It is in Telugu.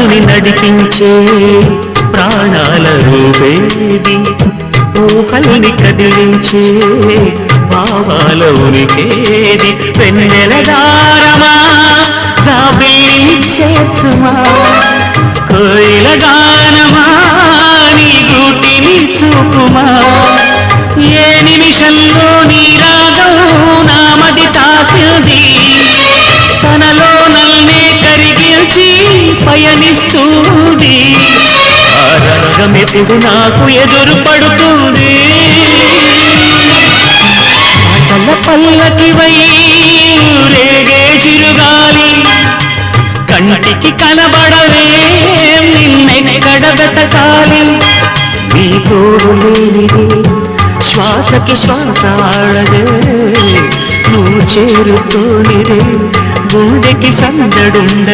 మనసుని నడిపించే ప్రాణాల రూపేది, ఊహల్ని కదిలించే భావాల ఉనికేది. వెన్నెల దారమా జాబిలించేచుమా, కోయిల గానమా నీ గూటిని చూపుమా. ఏ నిమిషంలో నీ రాగం నామది తాకింది, తనలో నల్నే కరిగిల్చి పయనిస్తుంది. ఆ రాగమెప్పుడు నాకు ఎదురు పడుతుంది. పాటల పల్లకివై రేగే చిరుగాలి, కంటికి కనబడవే నిన్నెక్కడ వెతకాలి. నీ తోడు లేనిదే శ్వాసకి శ్వాస ఆడదే, నువ్వు చేరుకోనిదే గుండెకి సందడుండ.